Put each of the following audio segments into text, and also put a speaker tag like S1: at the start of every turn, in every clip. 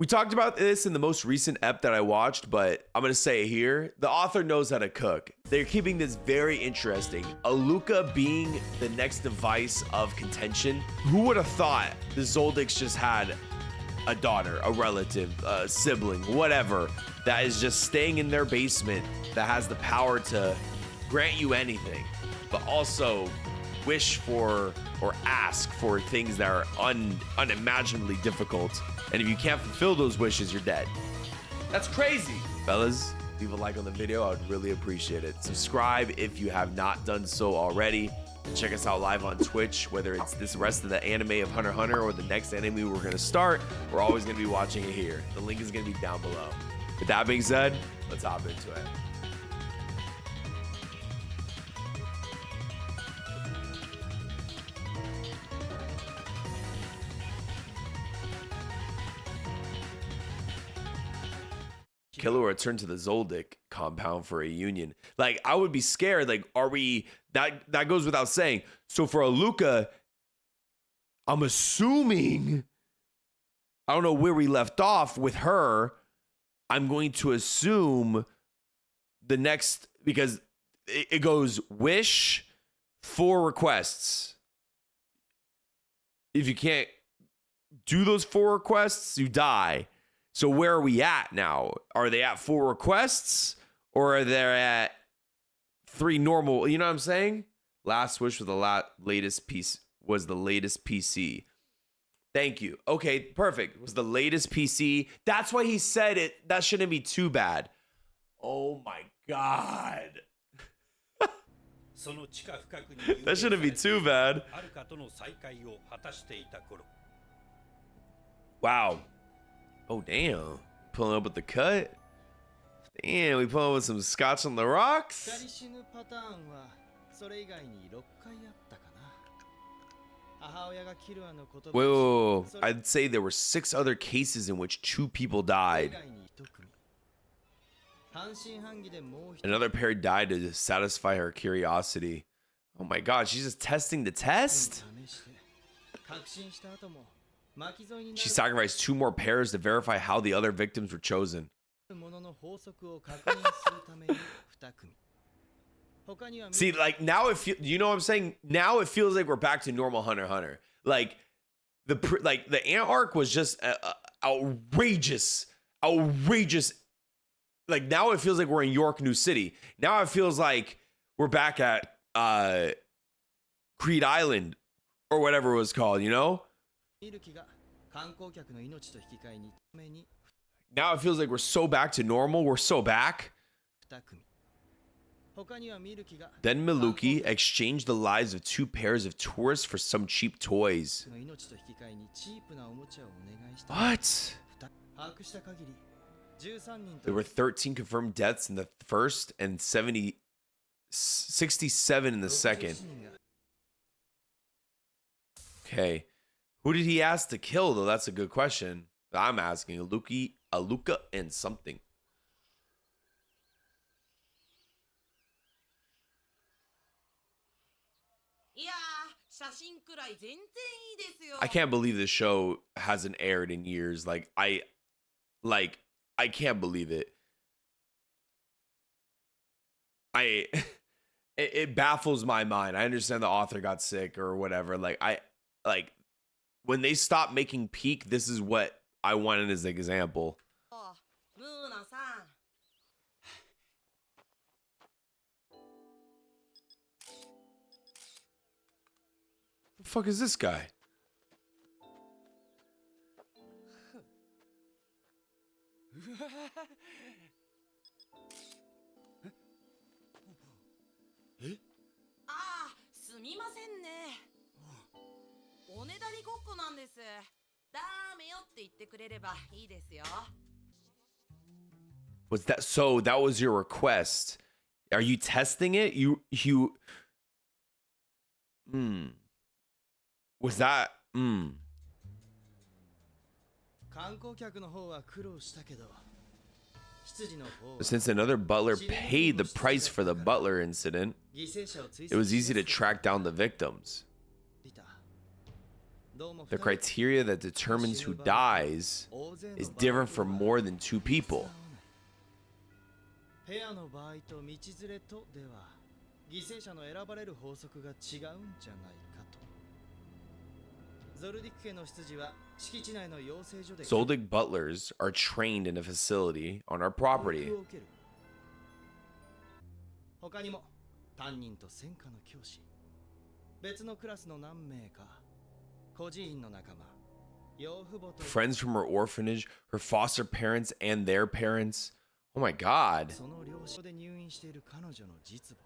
S1: We talked about this in the most recent ep that I watched, but I'm going to say it here. The author knows how to cook. They're keeping this very interesting. Alluka being the next device of contention. Who would have thought the Zoldicks just had a daughter, a relative, a sibling, whatever, that is just staying in their basement, that has the power to grant you anything, but also wish for or ask for things that are unimaginably difficult. And if you can't fulfill those wishes, you're dead. That's crazy. Fellas, leave a like on the video. I would really appreciate it. Subscribe if you have not done so already. And check us out live on Twitch, whether it's this rest of the anime of Hunter x Hunter or the next anime we're going to start. We're always going to be watching it here. The link is going to be down below. With that being said, let's hop into it. Killer returned to the Zoldyck compound for a union. Like, I would be scared. Like, are we... That goes without saying. So for Alluka, I'm assuming... I don't know where we left off with her. I'm going to assume the next... Because it goes wish, 4 requests. If you can't do those 4 requests, you die. So where are we at now? Are they at 4 requests or are they at 3 normal? You know what I'm saying? Last wish was the latest piece was the latest PC. Thank you. Okay, perfect. Was the latest PC. That's why he said it. That shouldn't be too bad. Oh my God. That shouldn't be too bad. Wow. Oh, damn. Pulling up with the cut. Damn, we pulling up with some scotch on the rocks. Whoa. I'd say there were 6 other cases in which 2 people died. Another pair died to satisfy her curiosity. Oh my God, she's just testing the test? She sacrificed 2 more pairs to verify how the other victims were chosen. See, like now you know what I'm saying? Now it feels like we're back to normal Hunter x Hunter. Like the ant arc was just outrageous. Like now it feels like we're in York, New City. Now it feels like we're back at Creed Island or whatever it was called, you know? Now it feels like we're so back to normal. We're so back. Then Miluki exchanged the lives of 2 pairs of tourists for some cheap toys. What? There were 13 confirmed deaths in the first and 67 in the second. Okay. Who did he ask to kill, though? That's a good question. I'm asking. Alluka and something. I can't believe this show hasn't aired in years. I can't believe it. It baffles my mind. I understand the author got sick or whatever. When they stopped making Peak, this is what I wanted as an example. The fuck is this guy? Was that so? That was your request. Are you testing it? Was that Since another butler paid the price for the butler incident, it was easy to track down the victims. The criteria that determines who dies is different for more than two people.
S2: ペアの場合と道連れとでは犠牲者の選ばれる法則が違うんじゃないかと。ゾルディック家の執事は敷地内の養成所で
S1: Zoldyck butlers are trained in a facility on our property.
S2: 他にも担任と専科の教師、別のクラスの何名か、孤児院の仲間、養父母と
S1: Friends from her orphanage, her foster parents and their parents. Oh my god.
S2: その両親で入院している彼女の実母。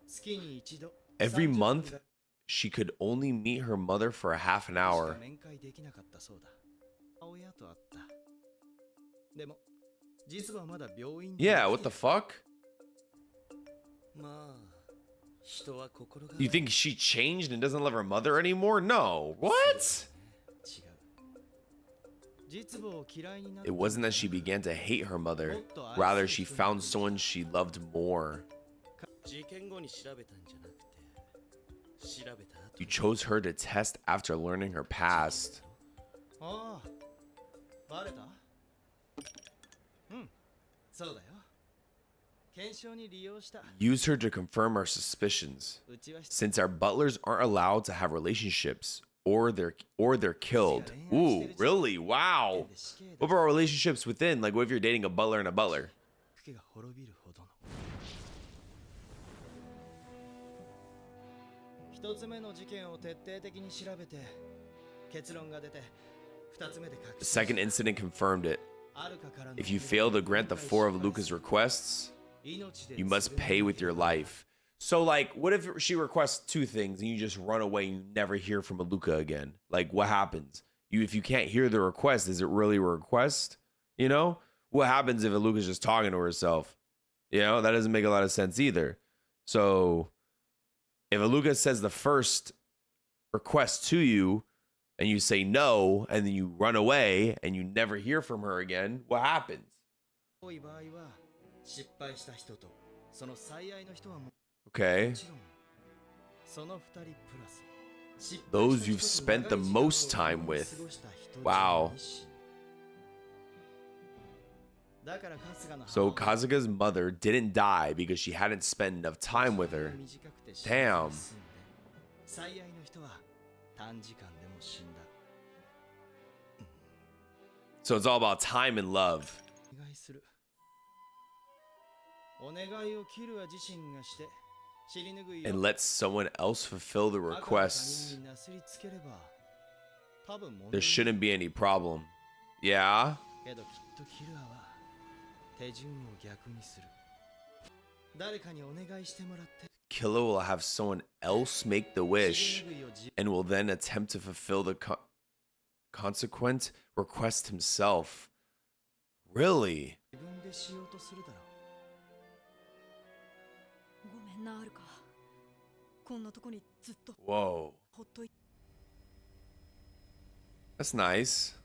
S2: 月に一度
S1: Every month, she could only meet her mother for a half an hour.
S2: 面会できなかったそうだ。親と会った。でも実はまだ病院に
S1: Yeah, what the fuck?
S2: まあ、人は心が
S1: You think she changed and doesn't love her mother anymore? No. What?
S2: 違う。実母を嫌いになった
S1: It wasn't that she began to hate her mother. Rather, she found someone she loved more.
S2: 事件後に調べたんじゃなくて、調べた後
S1: You chose her to test after learning her past.
S2: ああ、バレた？うん、そうだよ。検証に利用した。
S1: Use her to confirm our suspicions.
S2: うちは
S1: Since our butlers aren't allowed to have relationships, or they're killed. Ooh, really? Wow. What about relationships within? Like, what if you're dating a butler and a butler?
S2: 家が滅びるほどの。一つ目の事件を徹底的に調べて、結論が出て、二つ目で
S1: The second incident confirmed it.
S2: アルカからの
S1: If you fail to grant the 4 of Alluka's requests, you must pay with your life. So, like, what if she requests 2 things and you just run away and you never hear from Alluka again? Like, what happens? If you can't hear the request, is it really a request? You know? What happens if Alluka's just talking to herself? You know, that doesn't make a lot of sense either. So, if Alluka says the first request to you and you say no, and then you run away and you never hear from her again, what happens?
S2: 多い場合は失敗した人とその最愛の人はも
S1: Okay.
S2: ちろんその二人プラス
S1: Those you've spent the most time with. Wow. So Kazuga's mother didn't die because she hadn't spent enough time with her. Damn. So it's all about time and love. And let someone else fulfill the requests. There shouldn't be any problem. Yeah? Killer will have someone else make the wish and will then attempt to fulfill the consequent request himself. Really? Whoa. That's nice.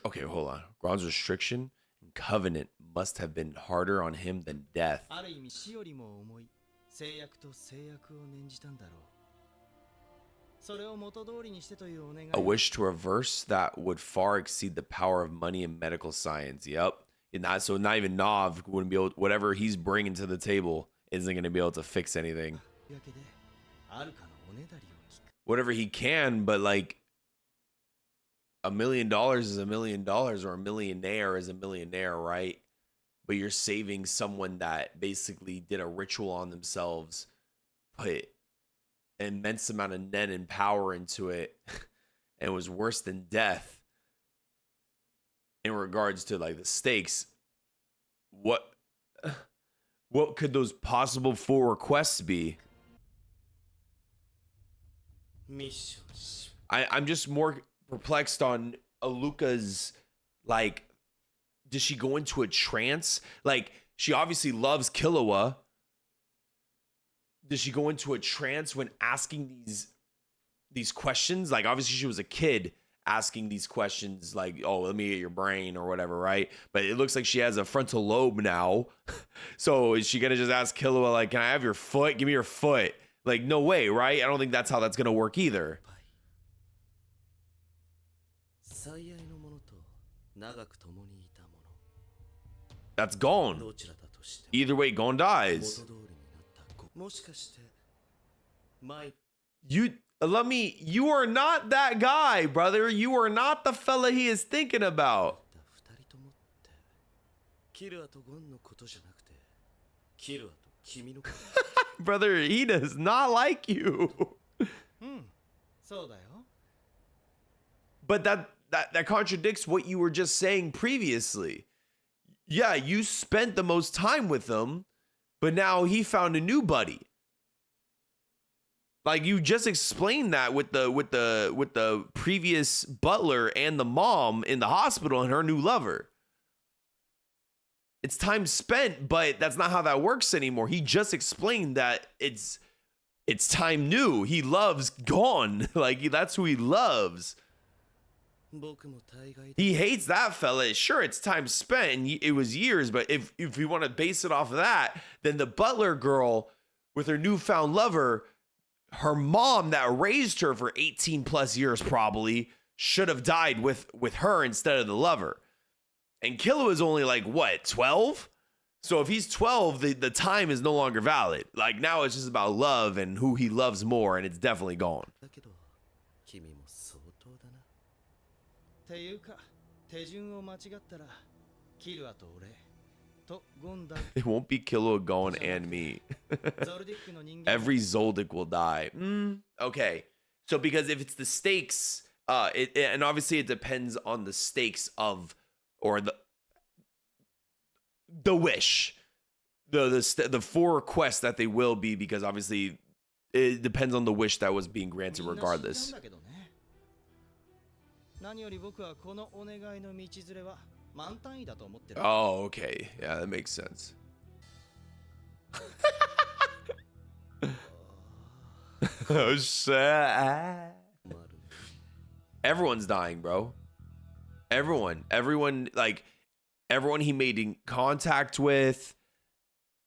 S1: Okay, hold on. Gon's restriction and covenant must have been harder on him than death. A wish to reverse that would far exceed the power of money and medical science. Yep. So not even Nav wouldn't be able, whatever he's bringing to the table isn't going to be able to fix anything. Whatever he can, but like $1 million is $1 million, or a millionaire is a millionaire, right? But you're saving someone that basically did a ritual on themselves, put an immense amount of nen and power into it, and was worse than death. In regards to like the stakes, what could those possible 4 requests be? I'm just more perplexed on Alluka's, like, does she go into a trance? Like, she obviously loves Killua. Does she go into a trance when asking these questions? Like, obviously she was a kid asking these questions like, oh, let me get your brain or whatever, right? But it looks like she has a frontal lobe now. So is she gonna just ask Killua, like, can I have your foot? Give me your foot. Like, no way, right? I don't think that's how that's gonna work either. That's Gon. Either way, Gon dies. You are not that guy, brother. You are not the fella he is thinking about. Brother, he does not like you. But that contradicts what you were just saying previously. Yeah, you spent the most time with him, but now he found a new buddy. Like, you just explained that with the previous butler and the mom in the hospital and her new lover. It's time spent, but that's not how that works anymore. He just explained that it's time new. He loves Gon. Like, that's who he loves. He hates that fella. Sure, it's time spent and it was years, but if you want to base it off of that, then the butler girl with her newfound lover, her mom that raised her for 18 plus years probably should have died with her instead of the lover. And Killua is only like, what, 12? So if he's 12, the time is no longer valid. Like, now it's just about love and who he loves more, and it's definitely gone. It won't be Killua, Gon, and me. Every Zoldyck will die. Okay. So because if it's the stakes, and obviously it depends on the stakes of, or the wish, the 4 requests that they will be, because obviously it depends on the wish that was being granted regardless. Oh, okay. Yeah, that makes sense. Oh, shit. Everyone's dying, bro. Everyone, like, everyone he made in contact with,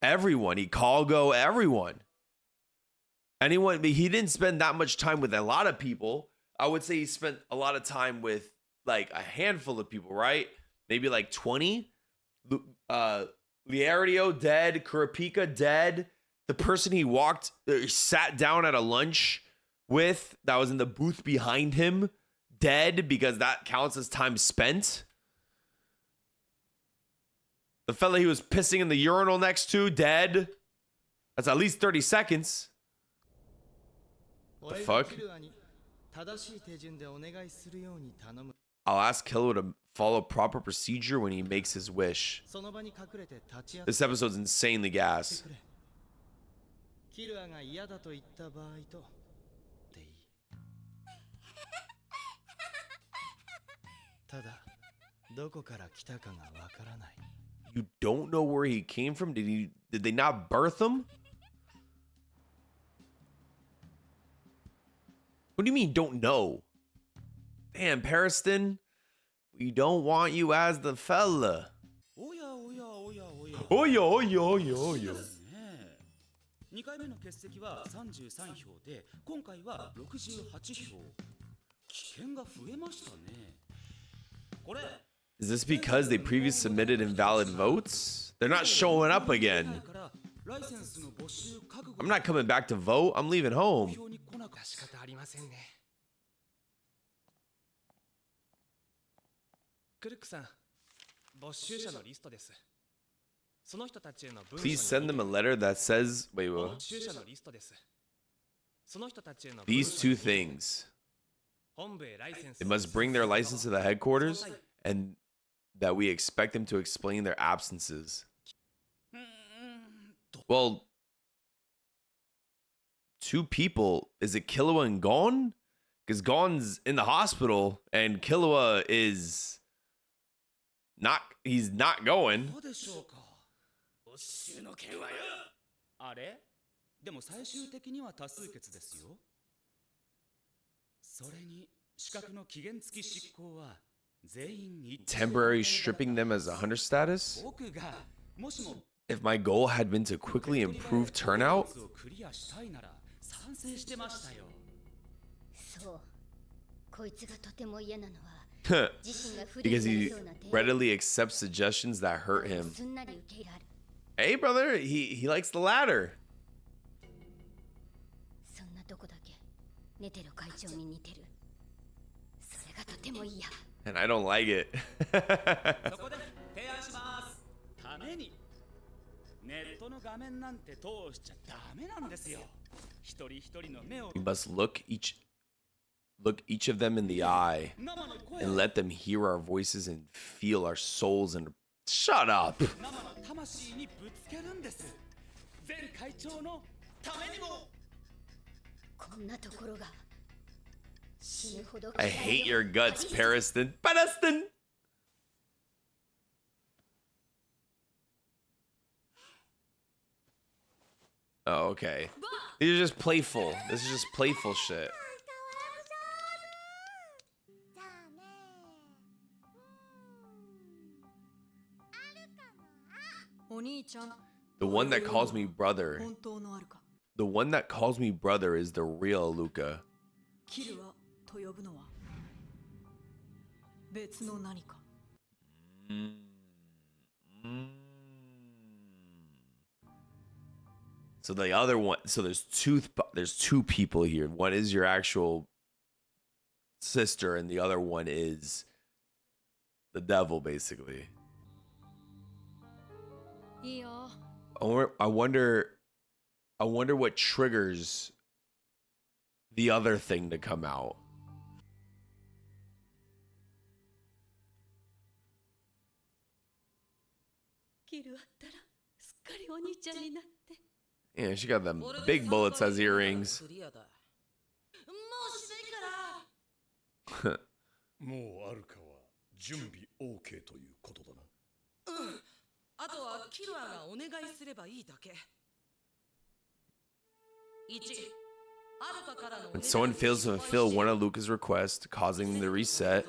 S1: everyone, he called go, everyone. Anyone, he didn't spend that much time with a lot of people. I would say he spent a lot of time with, like, a handful of people, right? Maybe like 20. Liario dead, Kurapika dead. The person he sat down at a lunch with that was in the booth behind him, dead, because that counts as time spent. The fella he was pissing in the urinal next to, dead. That's at least 30 seconds. What the fuck? I'll ask Killua to follow proper procedure when he makes his wish. This episode's insanely gas. You don't know where he came from? Did they not birth him? What do you mean don't know? Damn, Pariston, we don't want you as the fella. Oh yeah.
S3: 2回目の欠席は33票で、今回は68票。危険が増えましたね。これ
S1: Is this because they previously submitted invalid votes? They're not showing up again. I'm not coming back to vote. I'm leaving home. Please send them a letter that says, wait, these 2 things. They must bring their license to the headquarters, and that we expect them to explain their absences. Well, 2 people. Is it Killua and Gon? Because Gon's in the hospital and Killua is not, he's not going.
S3: あれでも最終的には多数決ですよ。それに資格の期限付き執行は全員一致
S1: Temporary stripping them as a hunter status?
S3: 僕がもしも
S1: If my goal had been to quickly improve turnout?
S3: をクリアしたいなら賛成してましたよ。
S4: そう。こいつがとても嫌なのは
S1: Because he readily accepts suggestions that hurt him. Hey, brother, he likes the ladder. And I don't like it.
S3: そこで提案します。ためにネットの画面なんて通しちゃダメなんですよ。一人一人の目を
S1: We must look each of them in the eye and let them hear our voices and feel our souls and shut up.
S3: 生の魂にぶつけるんです。前会長のためにも。
S4: こんなところが
S1: I hate your guts, Pariston. Pariston! Oh, okay. These are just playful. This is just playful shit. The one that calls me brother. The one that calls me brother is the real Alluka. So the other one, so there's two people here. One is your actual sister, and the other one is the devil, basically. I wonder what triggers the other thing to come out. Yeah, she got them big bullets as earrings.
S5: もうアルカは準備 OK ということだな。
S6: あとはキルアがお願いすればいいだけ。1、アルカからの
S1: When someone fails to fulfill one of Luca's requests, causing the reset,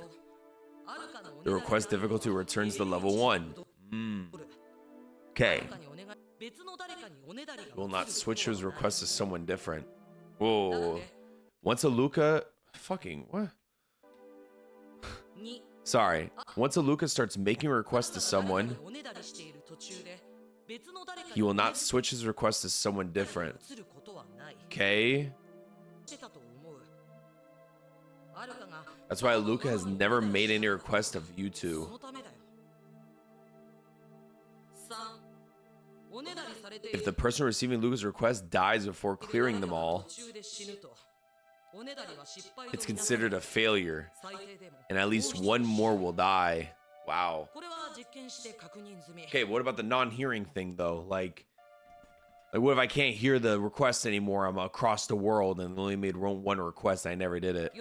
S1: the request difficulty returns to level 1. Okay. Will not switch his request to someone different. Whoa. Once Alluka... Fucking... What? Sorry. Once Alluka starts making requests to someone, he will not switch his request to someone different. Okay? That's why Alluka has never made any request of you two. If the person receiving Luca's request dies before clearing them all, it's considered a failure, and at least one more will die. Wow. Okay, what about the non-hearing thing, though? Like what if I can't hear the request anymore? I'm across the world and only made one request. I never did it.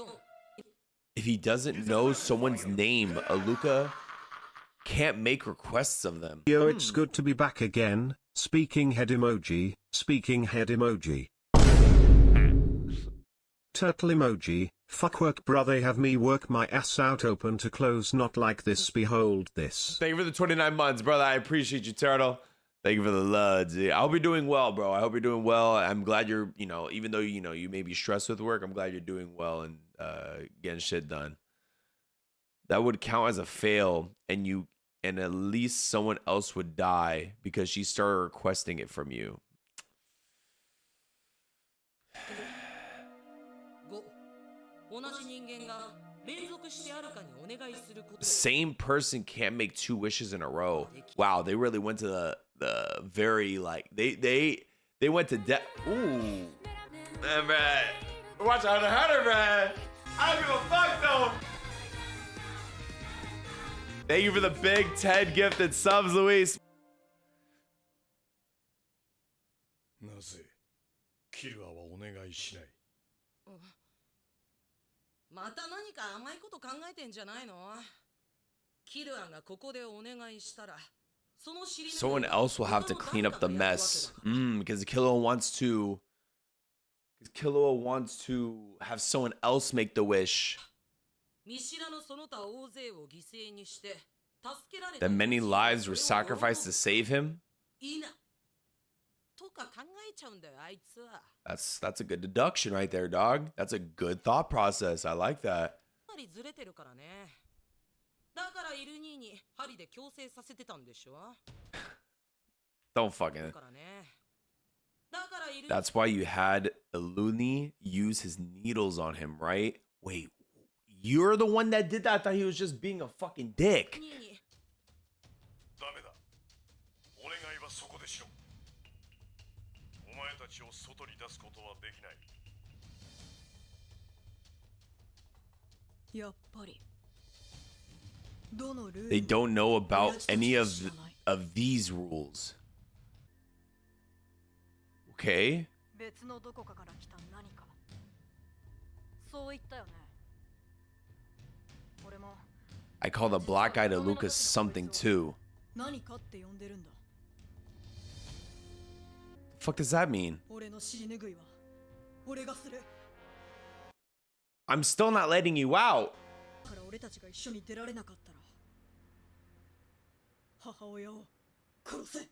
S1: If he doesn't know someone's name, Alluka can't make requests of them.
S7: Yo, it's good to be back again. Speaking head emoji. Speaking head emoji. Turtle emoji. Fuck work, bro. They have me work my ass out, open to close, not like this. Behold this.
S1: Thank you for the 29 months, brother. I appreciate you, Turtle. Thank you for the love, dude. I hope you're doing well, bro. I hope you're doing well. I'm glad you're, even though, you may be stressed with work, I'm glad you're doing well and getting shit done. That would count as a fail, and at least someone else would die because she started requesting it from you. The same person can't make two wishes in a row. Wow, they really went to the very, like, they went to death. Ooh, man, watch Hunter Hunter, man. I don't give a fuck though. Thank you for the big 10 gifted subs, Luis.
S5: なぜキルアはお願いしない。
S6: また何か甘いこと考えてんじゃないの？キルアがここでお願いしたら、その尻の
S1: Someone else will have to clean up the mess. Because Killua wants to have someone else make the wish.
S6: 見知らぬその他大勢を犠牲にして助けられ
S1: That
S6: た
S1: many
S6: 友人
S1: lives
S6: が
S1: were
S6: それを喜ぶ
S1: sacrificed to save him?
S6: いいなとか考えちゃうんだよあいつは。
S1: That's a good deduction right there, dog. That's a good thought process. I like that.
S6: やっぱりずれてるからね。だからイルニーに針で矯正させてたんでしょ。
S1: Don't
S6: だ
S1: fucking.
S6: からね。だからイルニー
S1: That's why you had Iluni use his needles on him, right? Wait, you're the one that did that? I thought he was just being a fucking dick.
S6: に
S5: ダメだ。お願いはそこでしろ。お前たちを外に出すことはできない。
S8: やっぱりどのルール
S1: They don't know about any of these rules. Okay.
S8: 別のどこかから来た何かそう言ったよね。俺も
S1: I call the black-eyed Alluka something too.
S8: 何かって呼んでるんだ。
S1: Fuck does that mean?
S8: 俺の尻拭いは俺がする。
S1: I'm still not letting you out.
S8: から俺たちが一緒に出られなかったら母親を殺せ。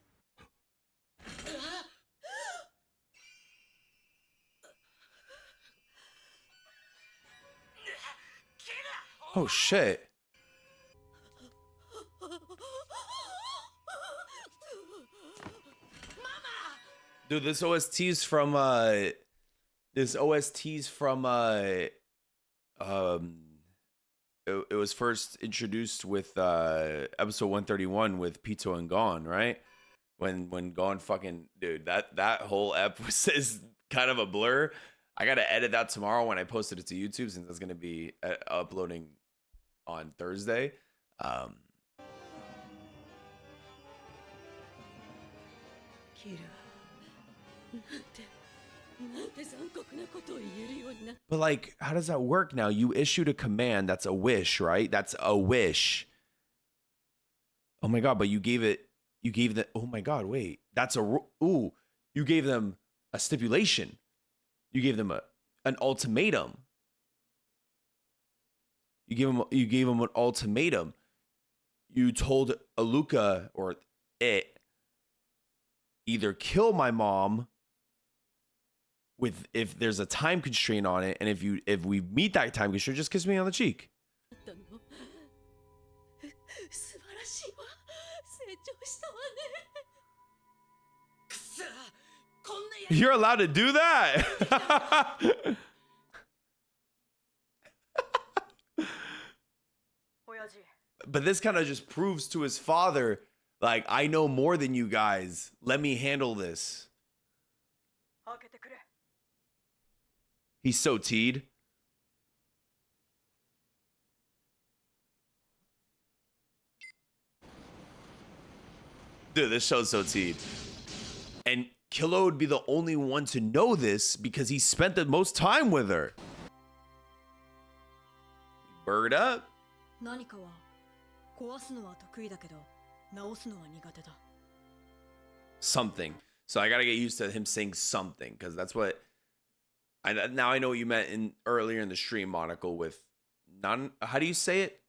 S1: Oh shit. Dude, this OST's from it was first introduced with episode 131 with Pito and Gon, right? When Gon fucking dude, that whole ep is kind of a blur. I gotta edit that tomorrow when I posted it to YouTube since it's gonna be uploading on Thursday.
S6: キルなんて残酷なことを言えるようになっ
S1: But like, how does that work now? You issued a command. That's a wish, right? That's a wish. Oh my god! But you gave the. Oh my god! Wait, that's ooh. You gave them a stipulation. You gave them an ultimatum. You gave them an ultimatum. You told Alluka or it either kill my mom if there's a time constraint on it, and if we meet that time constraint, just kiss me on the cheek.
S6: たの素晴らしいわ成長したわねくそこんなや
S1: You're allowed to do that.
S8: 親父
S1: But this kind of just proves to his father, like, I know more than you guys. Let me handle this.
S8: 開けてくれ。
S1: He's so teed. Dude, this show's so teed. And Kilo would be the only one to know this because he spent the most time with her. Bird up.
S8: 何かは壊すのは得意だけど直すのは苦手だ。
S1: Something. So I gotta get used to him saying something because that's what. Now I know what you meant earlier in the stream, Monocle. With non, how do you say it?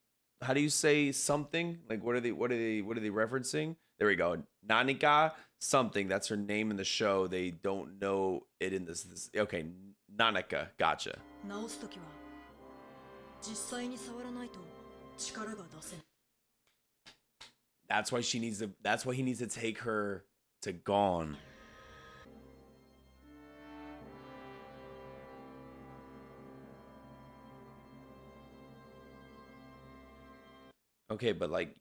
S1: How do you say something? Like what are they referencing? There we go. Nanika something. That's her name in the show. They don't know it in this. Okay, Nanika. Gotcha.
S8: 直すときは実際に触らないと力が出せん。
S1: That's why That's why he needs to take her to Gone. Okay, but like,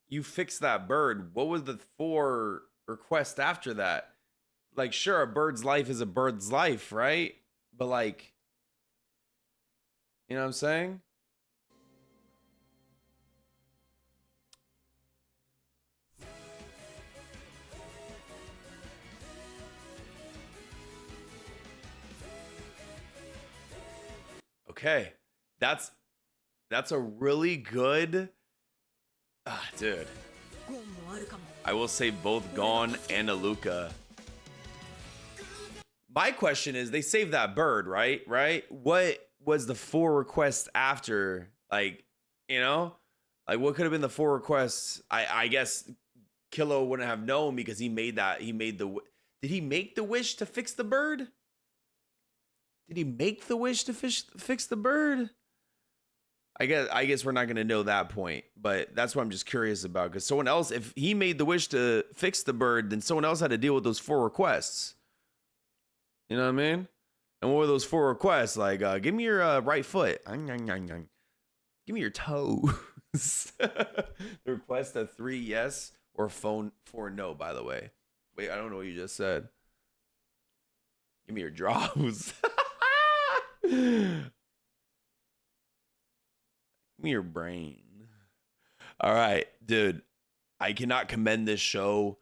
S1: you fixed that bird. What was the 4 requests after that? Like, sure, a bird's life is a bird's life, right? But like, you know what I'm saying? Okay, that's a really good, dude.
S8: ゴンもあるかも。
S1: I will say both Gon and Alluka. My question is, they saved that bird, right? Right? What was the 4 requests after? Like, you know, like what could have been the 4 requests? I guess Kilo wouldn't have known because he made that. Did he make the wish to fix the bird? Did he make the wish to fix the bird? I guess we're not gonna know that point, but that's what I'm just curious about. Because someone else, if he made the wish to fix the bird, then someone else had to deal with those 4 requests. You know what I mean? And what were those 4 requests? Like, give me your right foot. Give me your toes. The request of 3 yes or 4 no. By the way, wait, I don't know what you just said. Give me your draws. Give me your brain. All right, dude. I cannot commend this show.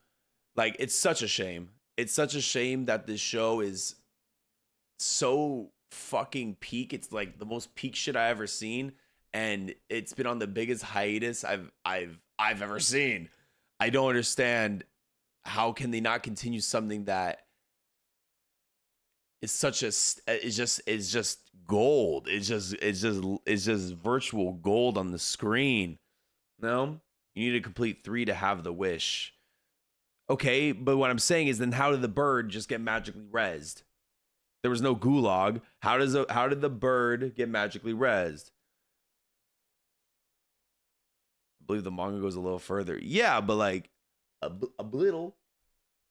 S1: Like, it's such a shame. It's such a shame that this show is so fucking peak. It's like the most peak shit I ever seen, and it's been on the biggest hiatus I've ever seen. I don't understand how can they not continue something that is such a it's just gold. It's just virtual gold on the screen. No, you need to complete 3 to have the wish. Okay, but what I'm saying is, then how did the bird just get magically rezzed? There was no gulag. How did the bird get magically rezzed? I believe the manga goes a little further. Yeah, but like a blittle.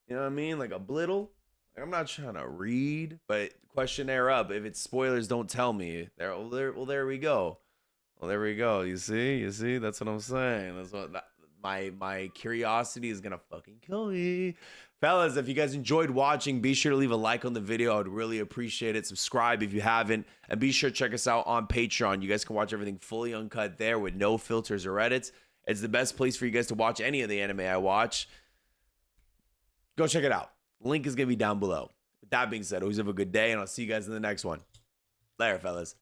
S1: You know what I mean? Like a blittle. Like, I'm not trying to read, but questionnaire up. If it's spoilers, don't tell me. There we go. Well, there we go. You see? That's what I'm saying. That's what my curiosity is gonna fucking kill me. Fellas, if you guys enjoyed watching, be sure to leave a like on the video. I would really appreciate it. Subscribe if you haven't, and be sure to check us out on Patreon. You guys can watch everything fully uncut there with no filters or edits. It's the best place for you guys to watch any of the anime I watch. Go check it out. Link is gonna be down below. With that being said, always have a good day, and I'll see you guys in the next one. Later, fellas.